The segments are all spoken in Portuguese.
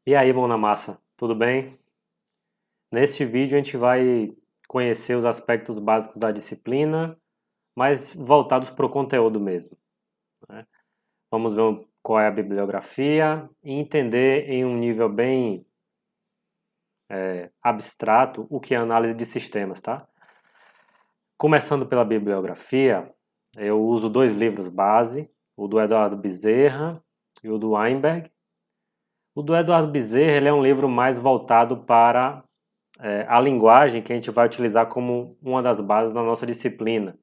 E aí, mão na massa, tudo bem? Neste vídeo a gente vai conhecer os aspectos básicos da disciplina, mas voltados para o conteúdo mesmo, né? Vamos ver qual é a bibliografia e entender em um nível bem abstrato o que é análise de sistemas, tá? Começando pela bibliografia, eu uso dois livros base, o do Eduardo Bezerra e o do Weinberg. O do Eduardo Bezerra ele é um livro mais voltado para a linguagem que a gente vai utilizar como uma das bases da nossa disciplina,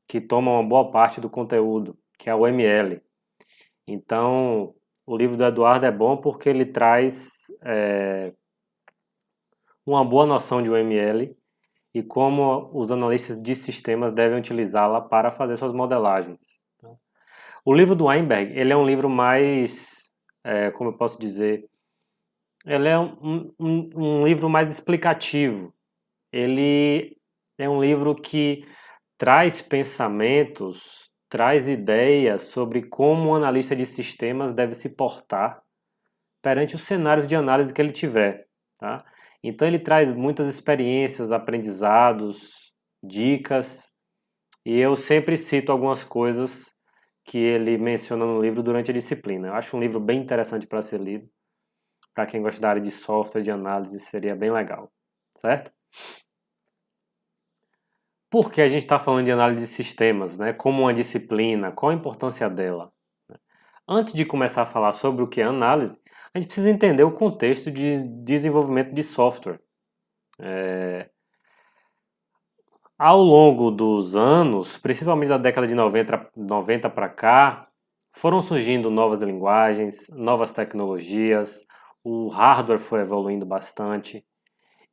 que toma uma boa parte do conteúdo, que é o ML. Então, o livro do Eduardo é bom porque ele traz uma boa noção de UML e como os analistas de sistemas devem utilizá-la para fazer suas modelagens. O livro do Weinberg, ele é um livro mais, como eu posso dizer, ele é um livro mais explicativo. Ele é um livro que traz pensamentos, traz ideias sobre como um analista de sistemas deve se portar perante os cenários de análise que ele tiver, tá? Então ele traz muitas experiências, aprendizados, dicas, e eu sempre cito algumas coisas que ele menciona no livro durante a disciplina. Eu acho um livro bem interessante para ser lido. Para quem gosta da área de software, de análise, seria bem legal, certo? Por que a gente está falando de análise de sistemas, né? Como uma disciplina, qual a importância dela? Antes de começar a falar sobre o que é análise, a gente precisa entender o contexto de desenvolvimento de software. Ao longo dos anos, principalmente da década de 90 para cá, foram surgindo novas linguagens, novas tecnologias, o hardware foi evoluindo bastante.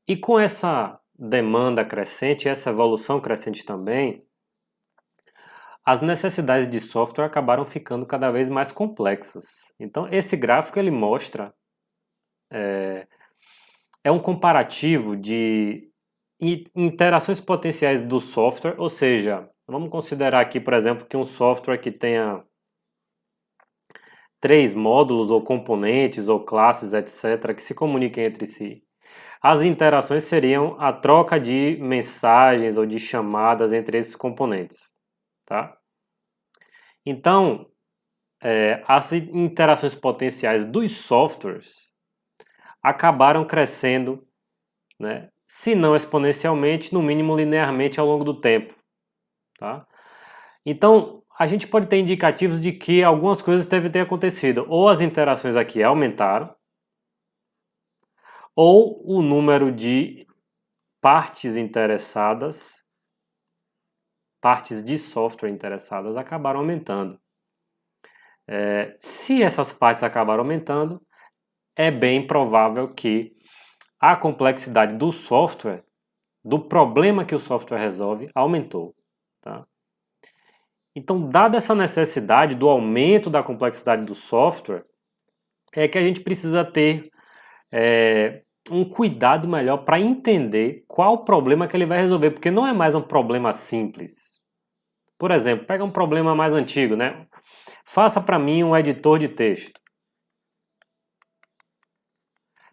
E com essa demanda crescente, essa evolução crescente também, as necessidades de software acabaram ficando cada vez mais complexas. Então, esse gráfico ele mostra um comparativo de interações potenciais do software, ou seja, vamos considerar aqui, por exemplo, que um software que tenha três módulos ou componentes ou classes, etc., que se comuniquem entre si. As interações seriam a troca de mensagens ou de chamadas entre esses componentes, tá? Então, as interações potenciais dos softwares acabaram crescendo, né? Se não exponencialmente, no mínimo linearmente ao longo do tempo, tá? Então, a gente pode ter indicativos de que algumas coisas devem ter acontecido. Ou as interações aqui aumentaram, ou o número de partes interessadas, partes de software interessadas, acabaram aumentando. Se essas partes acabaram aumentando, é bem provável que a complexidade do software, do problema que o software resolve, aumentou. Tá? Então, dada essa necessidade do aumento da complexidade do software, é que a gente precisa ter um cuidado melhor para entender qual o problema que ele vai resolver, porque não é mais um problema simples. Por exemplo, pega um problema mais antigo, né? Faça para mim um editor de texto.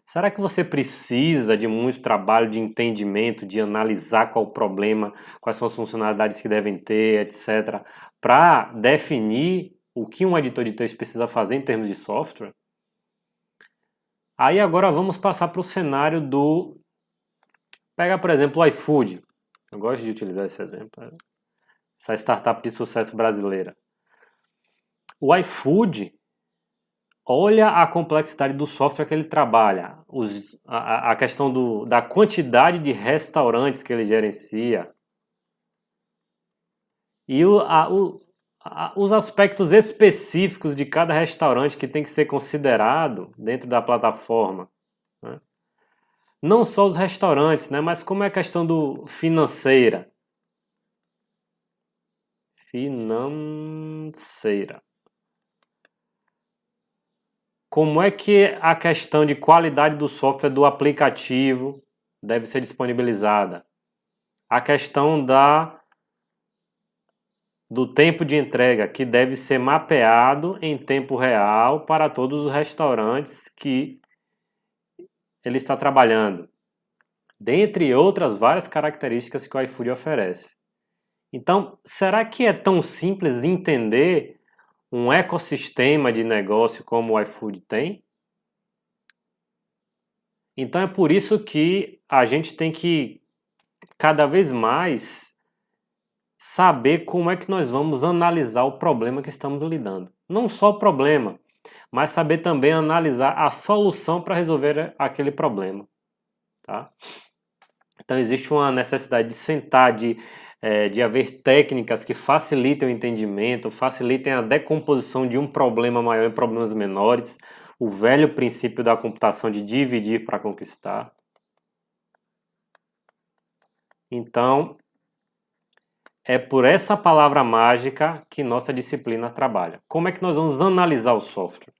Será que você precisa de muito trabalho de entendimento, de analisar qual o problema, quais são as funcionalidades que devem ter, etc., para definir o que um editor de texto precisa fazer em termos de software? Aí agora vamos passar para o cenário do... Pega, por exemplo, o iFood. Eu gosto de utilizar esse exemplo. Essa startup de sucesso brasileira. O iFood, olha a complexidade do software que ele trabalha, a questão da quantidade de restaurantes que ele gerencia e os aspectos específicos de cada restaurante que tem que ser considerado dentro da plataforma, né? Não só os restaurantes, né, mas como é a questão do financeira. Financeira. Como é que a questão de qualidade do software do aplicativo deve ser disponibilizada? A questão do tempo de entrega, que deve ser mapeado em tempo real para todos os restaurantes que ele está trabalhando, dentre outras várias características que o iFood oferece. Então, será que é tão simples entender um ecossistema de negócio como o iFood tem? Então é por isso que a gente tem que cada vez mais saber como é que nós vamos analisar o problema que estamos lidando. Não só o problema, mas saber também analisar a solução para resolver aquele problema. Tá? Então existe uma necessidade de sentar, de haver técnicas que facilitem o entendimento, facilitem a decomposição de um problema maior em problemas menores, o velho princípio da computação de dividir para conquistar. Então, é por essa palavra mágica que nossa disciplina trabalha. Como é que nós vamos analisar o software?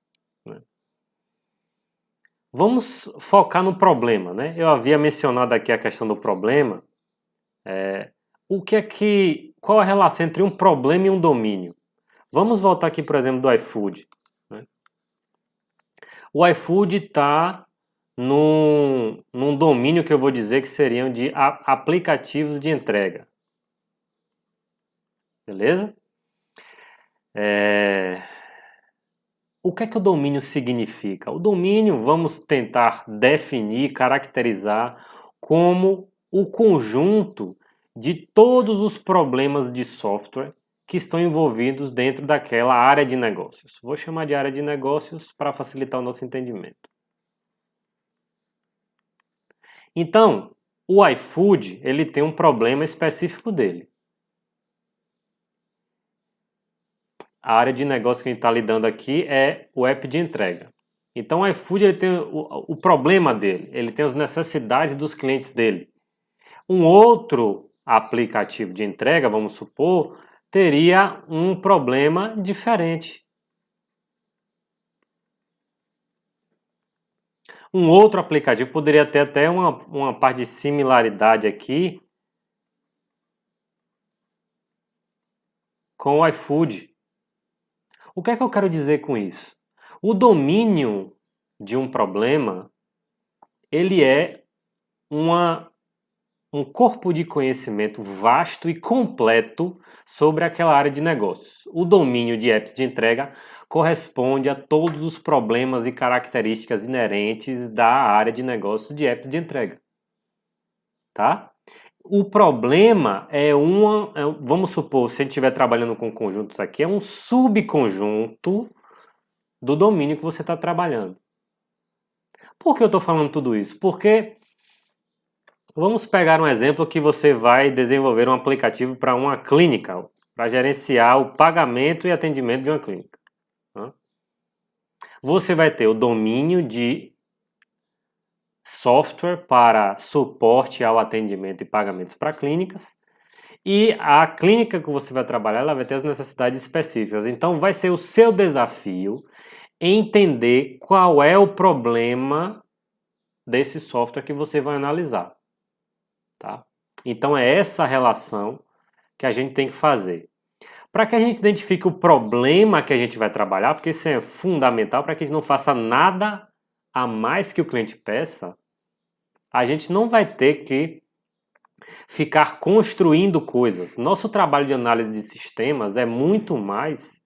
Vamos focar no problema, né? Eu havia mencionado aqui a questão do problema. Qual a relação entre um problema e um domínio? Vamos voltar aqui, por exemplo, do iFood. Né? O iFood está num domínio que eu vou dizer que seriam de aplicativos de entrega. Beleza? O que é que o domínio significa? O domínio, vamos tentar definir, caracterizar como o conjunto de todos os problemas de software que estão envolvidos dentro daquela área de negócios. Vou chamar de área de negócios para facilitar o nosso entendimento. Então, o iFood, ele tem um problema específico dele. A área de negócio que a gente está lidando aqui é o app de entrega. Então o iFood ele tem o problema dele, ele tem as necessidades dos clientes dele. Um outro aplicativo de entrega, vamos supor, teria um problema diferente. Um outro aplicativo poderia ter até uma parte de similaridade aqui com o iFood. O que é que eu quero dizer com isso? O domínio de um problema, ele é um corpo de conhecimento vasto e completo sobre aquela área de negócios. O domínio de apps de entrega corresponde a todos os problemas e características inerentes da área de negócios de apps de entrega. Tá? O problema vamos supor, se a gente estiver trabalhando com conjuntos aqui, é um subconjunto do domínio que você está trabalhando. Por que eu estou falando tudo isso? Porque vamos pegar um exemplo que você vai desenvolver um aplicativo para uma clínica, para gerenciar o pagamento e atendimento de uma clínica. Você vai ter o domínio de software para suporte ao atendimento e pagamentos para clínicas. E a clínica que você vai trabalhar, ela vai ter as necessidades específicas. Então vai ser o seu desafio entender qual é o problema desse software que você vai analisar. Tá? Então é essa relação que a gente tem que fazer. Para que a gente identifique o problema que a gente vai trabalhar, porque isso é fundamental para que a gente não faça nada a mais que o cliente peça, a gente não vai ter que ficar construindo coisas. Nosso trabalho de análise de sistemas é muito mais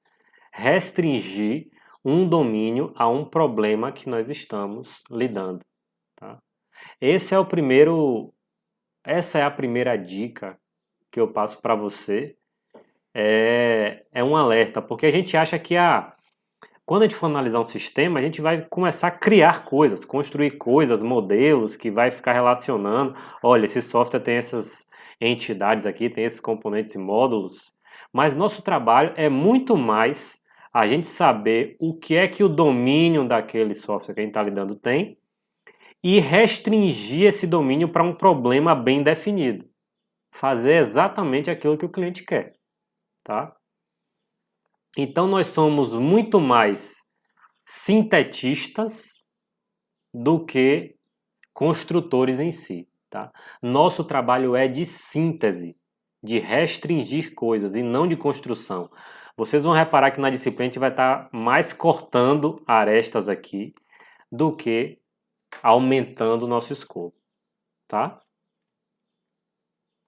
restringir um domínio a um problema que nós estamos lidando. Tá? Essa é a primeira dica que eu passo para você. É um alerta, porque a gente acha que quando a gente for analisar um sistema, a gente vai começar a criar coisas, construir coisas, modelos que vai ficar relacionando. Olha, esse software tem essas entidades aqui, tem esses componentes e módulos. Mas nosso trabalho é muito mais a gente saber o que é que o domínio daquele software que a gente está lidando tem e restringir esse domínio para um problema bem definido. Fazer exatamente aquilo que o cliente quer. Tá? Então nós somos muito mais sintetistas do que construtores em si. Tá? Nosso trabalho é de síntese, de restringir coisas e não de construção. Vocês vão reparar que na disciplina a gente vai estar mais cortando arestas aqui do que aumentando o nosso escopo, tá?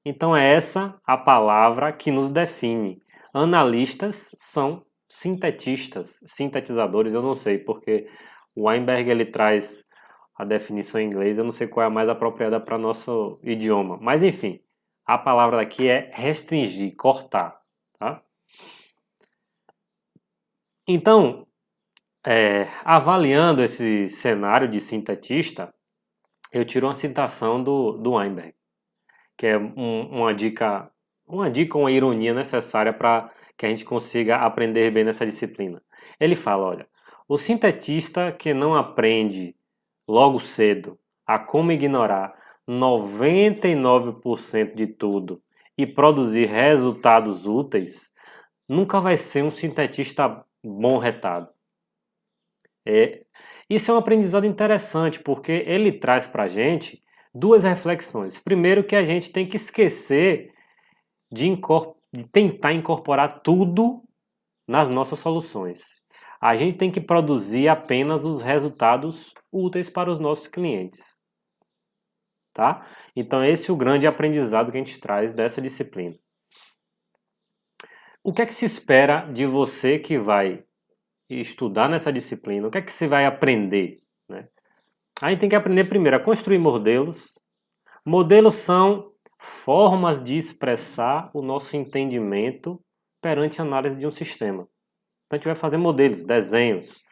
Então é essa a palavra que nos define. Analistas são sintetistas, sintetizadores, eu não sei, porque o Weinberg ele traz a definição em inglês, eu não sei qual é a mais apropriada para nosso idioma. Mas enfim, a palavra aqui é restringir, cortar, tá? Então, avaliando esse cenário de sintetista, eu tiro uma citação do Weinberg, que é uma dica, uma ironia necessária para que a gente consiga aprender bem nessa disciplina. Ele fala, olha, o sintetista que não aprende logo cedo a como ignorar 99% de tudo e produzir resultados úteis, nunca vai ser um sintetista bom retado. Isso é um aprendizado interessante, porque ele traz para a gente duas reflexões. Primeiro, que a gente tem que esquecer de tentar incorporar tudo nas nossas soluções. A gente tem que produzir apenas os resultados úteis para os nossos clientes. Tá? Então esse é o grande aprendizado que a gente traz dessa disciplina. O que é que se espera de você que vai estudar nessa disciplina? O que é que você vai aprender? Né? A gente tem que aprender primeiro a construir modelos. Modelos são formas de expressar o nosso entendimento perante a análise de um sistema. Então a gente vai fazer modelos, desenhos.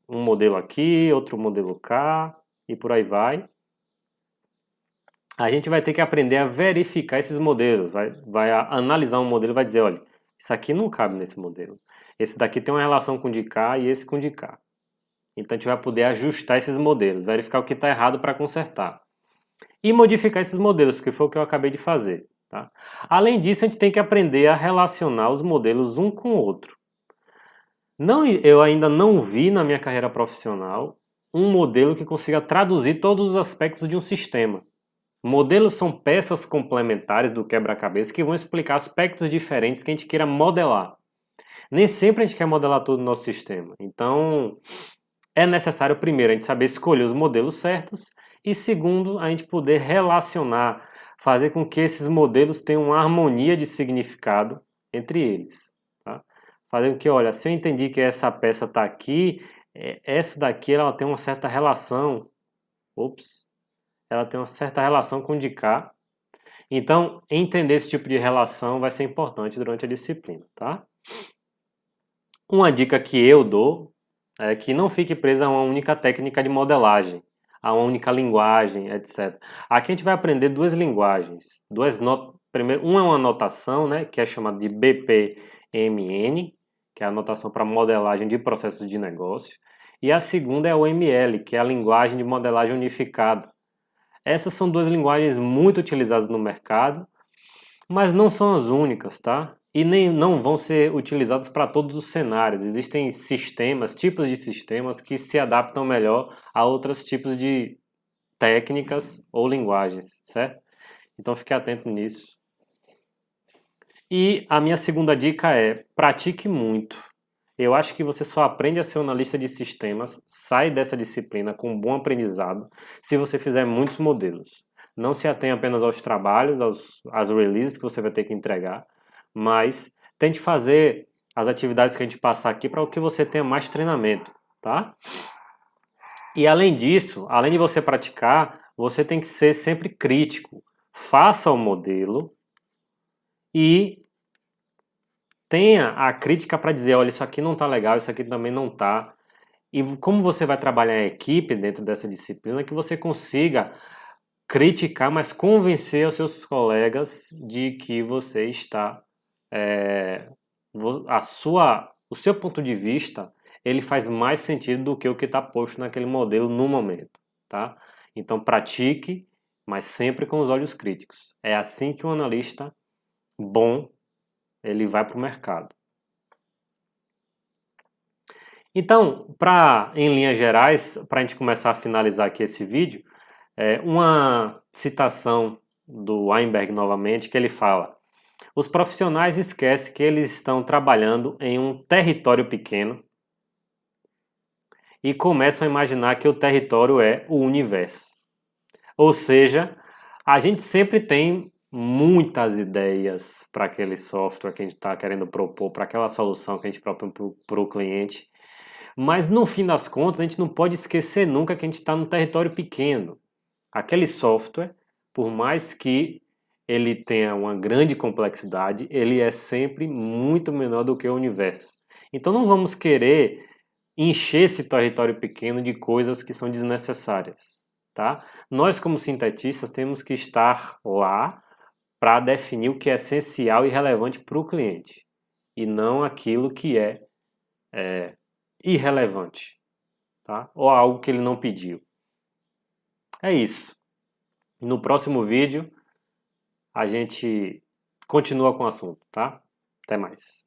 Um modelo aqui, outro modelo cá e por aí vai. A gente vai ter que aprender a verificar esses modelos. Vai analisar um modelo e vai dizer, olha, isso aqui não cabe nesse modelo. Esse daqui tem uma relação com o de cá e esse com o de cá. Então a gente vai poder ajustar esses modelos, verificar o que está errado para consertar. E modificar esses modelos, que foi o que eu acabei de fazer. Tá? Além disso, a gente tem que aprender a relacionar os modelos um com o outro. Eu ainda não vi na minha carreira profissional um modelo que consiga traduzir todos os aspectos de um sistema. Modelos são peças complementares do quebra-cabeça que vão explicar aspectos diferentes que a gente queira modelar. Nem sempre a gente quer modelar todo o nosso sistema. Então, é necessário, primeiro, a gente saber escolher os modelos certos e, segundo, a gente poder relacionar, fazer com que esses modelos tenham uma harmonia de significado entre eles. Tá? Fazer com que, olha, se eu entendi que essa peça está aqui, essa daqui ela tem uma certa relação. Ela tem uma certa relação com o de cá. Então, entender esse tipo de relação vai ser importante durante a disciplina, tá? Uma dica que eu dou é que não fique presa a uma única técnica de modelagem, a uma única linguagem, etc. Aqui a gente vai aprender duas linguagens. Primeiro, uma é uma notação, né, que é chamada de BPMN, que é a notação para modelagem de processos de negócio. E a segunda é o ML, que é a linguagem de modelagem unificada. Essas são duas linguagens muito utilizadas no mercado, mas não são as únicas, tá? E nem não vão ser utilizadas para todos os cenários. Existem tipos de sistemas que se adaptam melhor a outros tipos de técnicas ou linguagens, certo? Então fique atento nisso. E a minha segunda dica é: pratique muito. Eu acho que você só aprende a ser um analista de sistemas, sai dessa disciplina com um bom aprendizado, se você fizer muitos modelos. Não se atenha apenas aos trabalhos, às releases que você vai ter que entregar, mas tente fazer as atividades que a gente passar aqui para que você tenha mais treinamento, tá? E além disso, além de você praticar, você tem que ser sempre crítico. Faça o modelo e tenha a crítica para dizer, olha, isso aqui não está legal, isso aqui também não está. E como você vai trabalhar em equipe dentro dessa disciplina, que você consiga criticar, mas convencer os seus colegas de que você está... o seu ponto de vista, ele faz mais sentido do que o que está posto naquele modelo no momento, tá? Então pratique, mas sempre com os olhos críticos. É assim que um analista bom ele vai para o mercado. Então, em linhas gerais, para a gente começar a finalizar aqui esse vídeo, uma citação do Weinberg novamente, que ele fala: os profissionais esquecem que eles estão trabalhando em um território pequeno e começam a imaginar que o território é o universo. Ou seja, a gente sempre tem muitas ideias para aquele software que a gente está querendo propor, para aquela solução que a gente propõe para o cliente. Mas no fim das contas, a gente não pode esquecer nunca que a gente está num território pequeno. Aquele software, por mais que ele tenha uma grande complexidade, ele é sempre muito menor do que o universo. Então não vamos querer encher esse território pequeno de coisas que são desnecessárias, tá? Nós, como sintetistas, temos que estar lá para definir o que é essencial e relevante para o cliente, e não aquilo que é irrelevante, tá? Ou algo que ele não pediu. É isso. No próximo vídeo, a gente continua com o assunto, tá? Até mais.